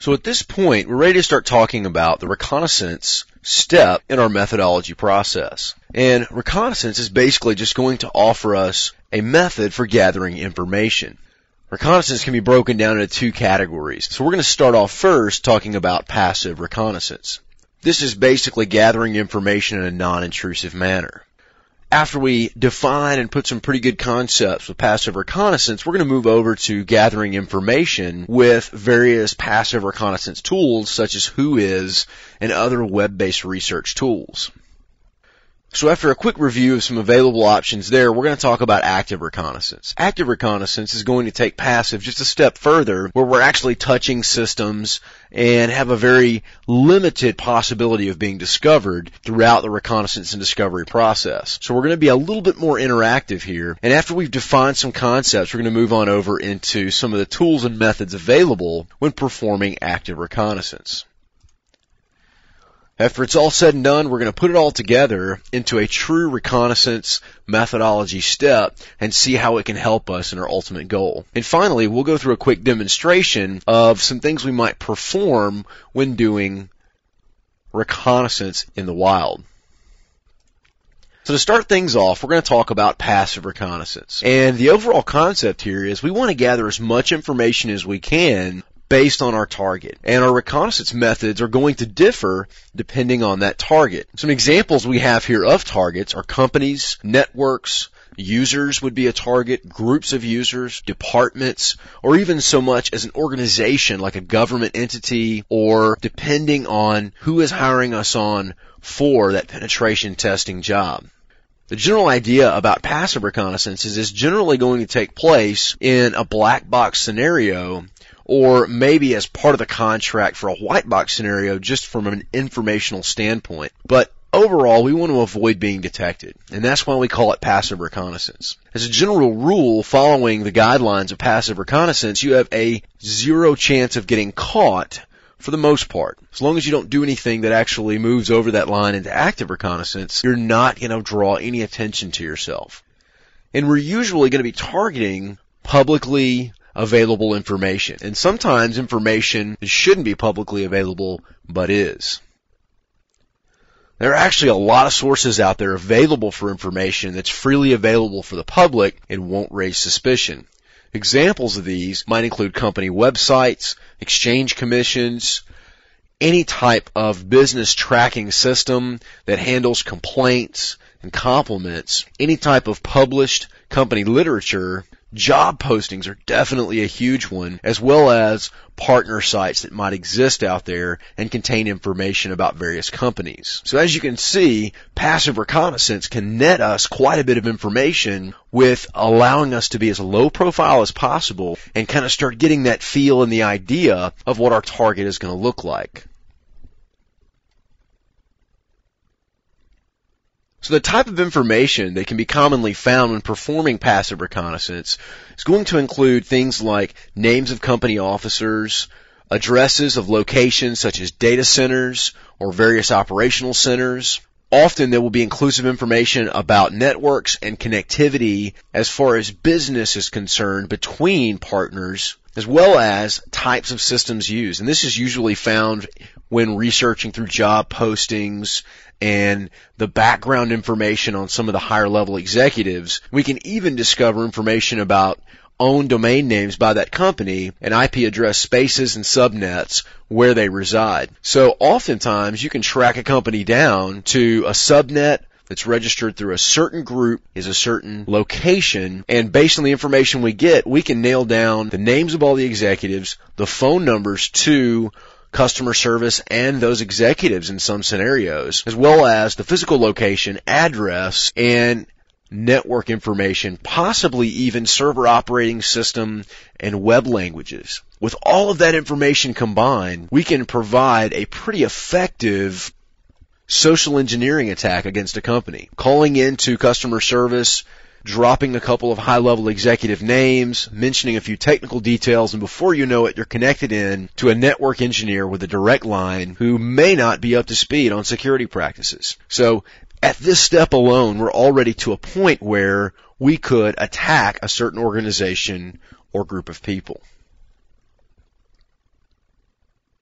So at this point, we're ready to start talking about the reconnaissance step in our methodology process. And reconnaissance is basically just going to offer us a method for gathering information. Reconnaissance can be broken down into two categories. So we're going to start off first talking about passive reconnaissance. This is basically gathering information in a non-intrusive manner. After we define and put some pretty good concepts with passive reconnaissance, we're going to move over to gathering information with various passive reconnaissance tools such as WHOIS and other web-based research tools. So after a quick review of some available options there, we're going to talk about active reconnaissance. Active reconnaissance is going to take passive just a step further, where we're actually touching systems and have a very limited possibility of being discovered throughout the reconnaissance and discovery process. So we're going to be a little bit more interactive here, and after we've defined some concepts, we're going to move on over into some of the tools and methods available when performing active reconnaissance. After it's all said and done, we're going to put it all together into a true reconnaissance methodology step and see how it can help us in our ultimate goal. And finally, we'll go through a quick demonstration of some things we might perform when doing reconnaissance in the wild. So to start things off, we're going to talk about passive reconnaissance. And the overall concept here is we want to gather as much information as we can based on our target. And our reconnaissance methods are going to differ depending on that target. Some examples we have here of targets are companies, networks, users would be a target, groups of users, departments, or even so much as an organization like a government entity, or depending on who is hiring us on for that penetration testing job. The general idea about passive reconnaissance is it's generally going to take place in a black box scenario, or maybe as part of the contract for a white box scenario just from an informational standpoint. But overall, we want to avoid being detected, and that's why we call it passive reconnaissance. As a general rule, following the guidelines of passive reconnaissance, you have a 0 chance of getting caught for the most part. As long as you don't do anything that actually moves over that line into active reconnaissance, you're not going to draw any attention to yourself. And we're usually going to be targeting publicly available information. And sometimes information that shouldn't be publicly available, but is. There are actually a lot of sources out there available for information that's freely available for the public and won't raise suspicion. Examples of these might include company websites, exchange commissions, any type of business tracking system that handles complaints and compliments, any type of published company literature. Job postings are definitely a huge one, as well as partner sites that might exist out there and contain information about various companies. So as you can see, passive reconnaissance can net us quite a bit of information with allowing us to be as low profile as possible and kind of start getting that feel and the idea of what our target is going to look like. So the type of information that can be commonly found when performing passive reconnaissance is going to include things like names of company officers, addresses of locations such as data centers or various operational centers. Often there will be inclusive information about networks and connectivity as far as business is concerned between partners, as well as types of systems used. And this is usually found when researching through job postings and the background information on some of the higher level executives. We can even discover information about own domain names by that company and IP address spaces and subnets where they reside. So oftentimes you can track a company down to a subnet that's registered through a certain group, is a certain location, and based on the information we get, we can nail down the names of all the executives, the phone numbers to customer service and those executives in some scenarios, as well as the physical location, address, and network information, possibly even server operating system and web languages. With all of that information combined, we can provide a pretty effective social engineering attack against a company. Calling into customer service, dropping a couple of high-level executive names, mentioning a few technical details, and before you know it, you're connected in to a network engineer with a direct line who may not be up to speed on security practices. So at this step alone, we're already to a point where we could attack a certain organization or group of people.